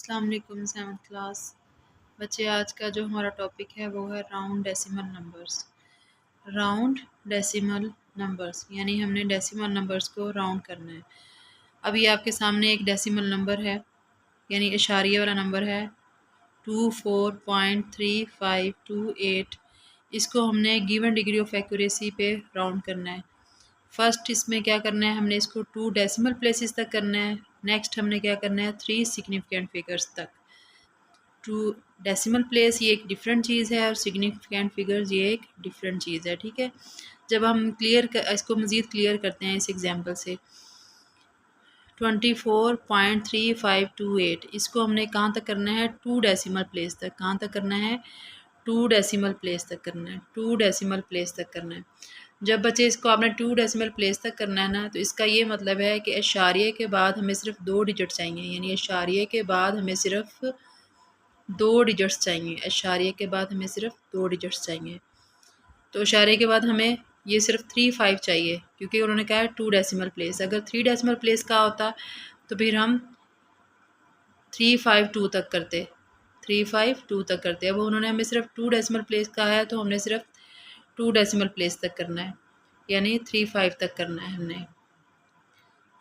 अस्सलाम वालेकुम 7th class बच्चे। आज का जो हमारा टॉपिक है वो है round decimal numbers. Round decimal numbers यानी हमने डेसिमल नंबर्स को राउंड करना है। अभी आपके सामने एक डेसिमल नंबर है यानी इशारिये वाला नंबर है 24.3528। इसको हमने गिवन डिग्री ऑफ एक्यूरेसी पे राउंड करना है। फर्स्ट इसमें क्या करना है, हमने इसको 2 डेसिमल प्लेसेस तक करना है। नेक्स्ट हमने क्या करना है, 3 सिग्निफिकेंट फिगर्स तक। टू डेसिमल प्लेस ये एक डिफरेंट चीज़ है और सिग्निफिकेंट फिगर्स ये एक डिफरेंट चीज़ है। ठीक है, जब हम इसको मज़ीद क्लियर करते हैं इस एग्जांपल से 24.3528 इसको हमने कहाँ तक करना है, 2 डेसिमल प्लेस तक। कहाँ तक करना है, 2 डेसिमल प्लेस तक करना है। 2 डेसिमल प्लेस तक करना है। जब बच्चे इसको आपने 2 डेसिमल प्लेस तक करना है ना, तो इसका ये मतलब है कि इशारिये के बाद हमें सिर्फ 2 डिजिट चाहिए, यानी इशारिये के बाद हमें सिर्फ 2 डिजिट्स चाहिए। इशारे के बाद हमें सिर्फ 2 डिजिट्स चाहिए। तो इशारे के बाद हमें ये सिर्फ 35 चाहिए, क्योंकि उन्होंने कहा है 2 डेसिमल प्लेस। अगर 3 डेसिमल प्लेस का होता तो फिर हम 352 तक करते, 352 तक करते। अब उन्होंने हमें सिर्फ 2 डेसिमल प्लेस कहा है, तो हमने सिर्फ 2 डेसिमल प्लेस तक करना है, यानी 35 तक करना है हमने।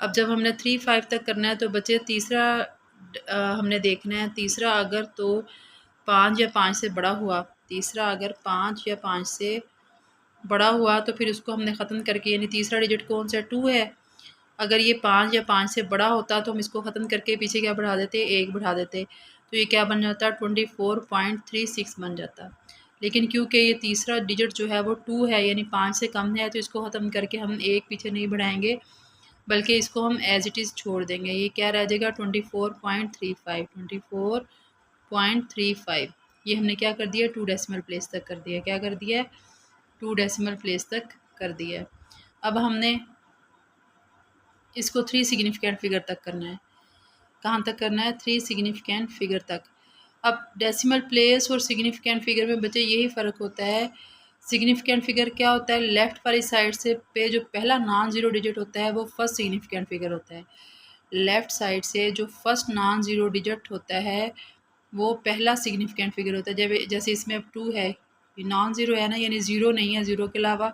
अब जब हमने 35 तक करना है तो बच्चे तीसरा हमने देखना है। तीसरा अगर तो 5 या 5 से बड़ा हुआ, तीसरा अगर 5 या 5 से बड़ा हुआ तो फिर उसको हमने ख़त्म करके, यानी तीसरा डिजिट कौन सा 2 है। अगर ये 5 या 5 से बड़ा होता तो हम इसको ख़त्म करके पीछे क्या बढ़ा देते, 1 बढ़ा देते, तो ये क्या बन जाता, 24.36 बन जाता। लेकिन क्योंकि ये तीसरा डिजिट जो है वो 2 है, यानी 5 से कम है, तो इसको ख़त्म करके हम 1 पीछे नहीं बढ़ाएंगे, बल्कि इसको हम एज इट इज़ छोड़ देंगे। ये क्या रह जाएगा, 24.35, 24.35। ये हमने क्या कर दिया, 2 डेसिमल प्लेस तक कर दिया। क्या कर दिया, 2 डेसिमल प्लेस तक कर दिया। अब हमने इसको 3 सिग्निफिकेंट फिगर तक करना है। कहाँ तक करना है, 3 सिग्निफिकेंट फिगर तक। अब डेसिमल प्लेस और सिग्निफिकेंट फिगर में बच्चे यही फ़र्क होता है। सिग्निफिकेंट फिगर क्या होता है, लेफ़्ट वाली साइड से पे जो पहला नॉन ज़ीरो डिजिट होता है वो फर्स्ट सिग्निफिकेंट फिगर होता है। लेफ़्ट साइड से जो फर्स्ट नॉन ज़ीरो डिजिट होता है वो पहला सिग्निफिकेंट फिगर होता है। जब जैसे इसमें अब 2 है, ये नॉन ज़ीरो है ना, यानी ज़ीरो नहीं है, ज़ीरो के अलावा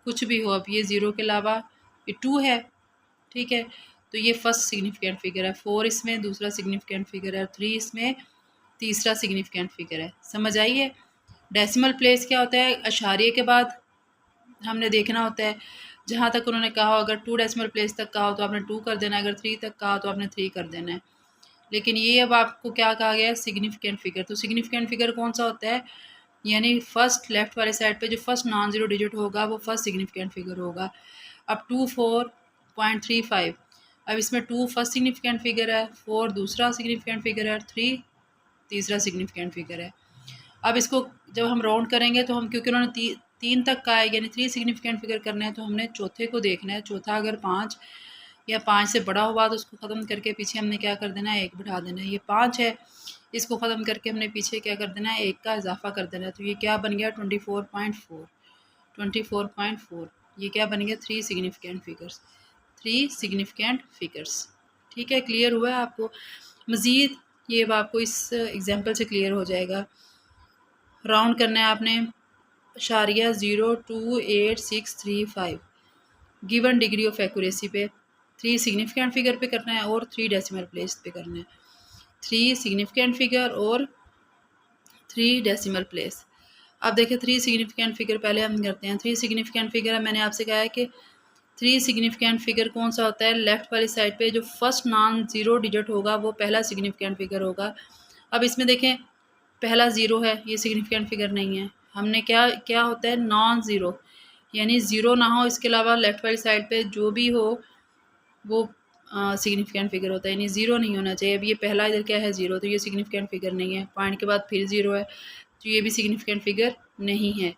कुछ भी हो। अब ये ज़ीरो के अलावा ये 2 है, ठीक है, तो ये फर्स्ट सिग्निफिकेंट फिगर है। 4 इसमें दूसरा सिग्निफिकेंट फिगर है, 3 इसमें तीसरा सिग्निफिकेंट फिगर है। समझ आई है। डेसिमल प्लेस क्या होता है, अशारिये के बाद हमने देखना होता है। जहाँ तक उन्होंने कहा हो, अगर 2 डेसिमल प्लेस तक कहा हो तो आपने 2 कर देना है, अगर 3 तक कहा हो तो आपने 3 कर देना है। लेकिन ये अब आपको क्या कहा गया है, सिग्निफिकेंट फिगर। तो सिग्निफिकेंट फिगर कौन सा होता है, यानी फर्स्ट लेफ्ट वाले साइड पे जो फर्स्ट नॉन ज़ीरो डिजिट होगा वो फर्स्ट सिग्निफिकेंट फिगर होगा। अब 24.35, अब इसमें 2 फर्स्ट सिग्निफिकेंट फिगर है, 4 दूसरा सिग्निफिकेंट फिगर है, 3 तीसरा सिग्निफिकेंट फिगर है। अब इसको जब हम राउंड करेंगे तो हम, क्योंकि उन्होंने 3 तक का है, यानी 3 सिग्निफिकेंट फिगर करना है, तो हमने चौथे को देखना है। चौथा अगर 5 या 5 से बड़ा हुआ तो उसको ख़त्म करके पीछे हमने क्या कर देना है, 1 बढ़ा देना है। ये 5 है, इसको ख़त्म करके हमने पीछे क्या कर देना है, 1 का इजाफा कर देना है। तो ये क्या बन गया, 24.4, 24.4। ये क्या बन गया, 3 सिग्निफिकेंट फिगर्स, 3 सिग्निफिकेंट फिगर्स। ठीक है, क्लियर हुआ है आपको। मज़ीद ये अब आपको इस एग्जाम्पल से क्लियर हो जाएगा। राउंड करना है आपने इशारिया 0.28635 गिवन डिग्री ऑफ एक्यूरेसी पे, 3 सिग्निफिकेंट फिगर पे करना है और 3 डेसिमल प्लेस पे करना है। 3 सिग्निफिकेंट फिगर और 3 डेसिमल प्लेस। अब देखिए 3 सिग्निफिकेंट फिगर पहले हम करते हैं। 3 सिग्निफिकेंट फिगर मैंने आपसे कहा है कि 3 सिग्निफिकेंट फिगर कौन सा होता है, लेफ्ट वाली साइड पे जो फर्स्ट नॉन ज़ीरो डिजिट होगा वो पहला सिग्निफिकेंट फिगर होगा। अब इसमें देखें पहला ज़ीरो है, ये सिग्निफिकेंट फिगर नहीं है। हमने क्या क्या होता है, नॉन ज़ीरो, यानी ज़ीरो ना हो, इसके अलावा लेफ्ट वाली साइड पे जो भी हो वो सिग्निफिकेंट फिगर होता है, यानी ज़ीरो नहीं होना चाहिए। अब ये पहला इधर क्या है, ज़ीरो, तो ये सिग्निफिकेंट फिगर नहीं है। पॉइंट के बाद फिर ज़ीरो है, तो ये भी सिग्निफिकेंट फिगर नहीं है।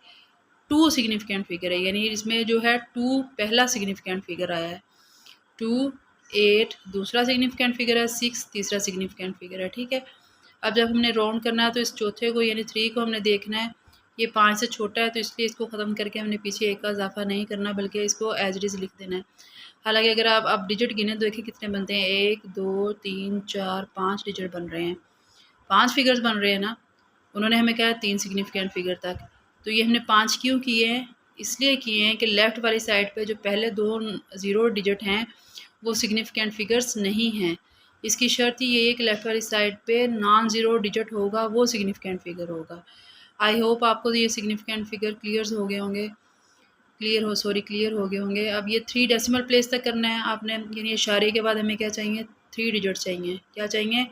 2 सिग्निफिकेंट फिगर है, यानी इसमें जो है 2 पहला सिग्निफिकेंट फिगर आया है। 2, 8 दूसरा सिग्निफिकेंट फिगर है, 6 तीसरा सिग्निफिकेंट फिगर है। ठीक है, अब जब हमने राउंड करना है तो इस चौथे को यानी 3 को हमने देखना है ये 5 से छोटा है, तो इसलिए इसको ख़त्म करके हमने पीछे एक का इजाफा नहीं करना, बल्कि इसको एज इट इज़ लिख देना है। हालांकि अगर आप डिजिट गिने तो देखिए कितने बनते हैं, 1 2 3 4 5 डिजिट बन रहे हैं, 5 फिगर्स बन रहे हैं ना। उन्होंने हमें कहा 3 सिग्निफिकेंट फिगर तक, तो ये हमने 5 क्यों किए हैं? इसलिए किए हैं कि लेफ़्ट वाली साइड पे जो पहले 2 ज़ीरो डिजिट हैं वो सिग्निफिकेंट फिगर्स नहीं हैं। इसकी शर्त ही ये है कि लेफ़्ट वाली साइड पे नॉन ज़ीरो डिजिट होगा, वो सिग्निफिकेंट फिगर होगा। आई होप आपको ये सिग्निफिकेंट फिगर क्लियर हो गए होंगे, क्लियर हो गए होंगे। अब ये 3 डेसिमल प्लेस तक करना है आपने, यानी इशारे के बाद हमें क्या चाहिए, 3 डिजिट चाहिए। क्या चाहिए?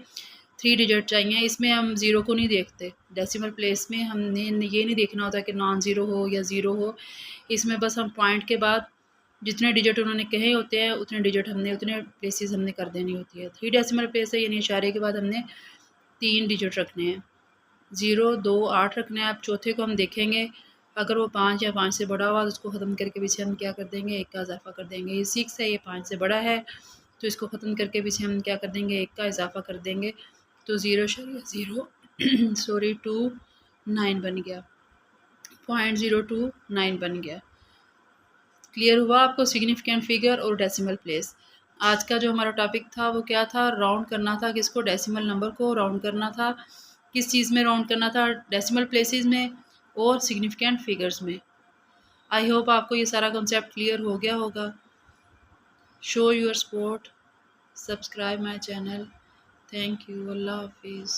3 डिजिट चाहिए। इसमें हम ज़ीरो को नहीं देखते, डेसिमल प्लेस में हमने ये नहीं देखना होता कि नॉन ज़ीरो हो या ज़ीरो हो। इसमें बस हम पॉइंट के बाद जितने डिजिट उन्होंने कहे होते हैं उतने डिजिट हमने, उतने प्लेसेस हमने कर देनी होती है। 3 डेसिमल प्लेस है, यानी इशारे के बाद हमने 3 डिजिट रखने हैं, 0 2 8 रखना है। अब चौथे को हम देखेंगे, अगर वो 5 या 5 से बड़ा हुआ तो उसको ख़त्म करके पीछे हम क्या कर देंगे, 1 का इजाफा कर देंगे। ये 6 है, ये 5 से बड़ा है, तो इसको ख़त्म करके पीछे हम क्या कर देंगे, 1 का इजाफा कर देंगे, तो 0.0 सॉरी 29 बन गया, 0.029 बन गया। क्लियर हुआ आपको सिग्निफिकेंट फिगर और डेसिमल प्लेस। आज का जो हमारा टॉपिक था वो क्या था, राउंड करना था, किसको, डेसिमल नंबर को राउंड करना था। किस चीज़ में राउंड करना था, डेसिमल प्लेसेस में और सिग्निफिकेंट फिगर्स में। आई होप आपको ये सारा कॉन्सेप्ट क्लियर हो गया होगा। Show your support, subscribe my channel. Thank you, अल्लाह हाफिज़।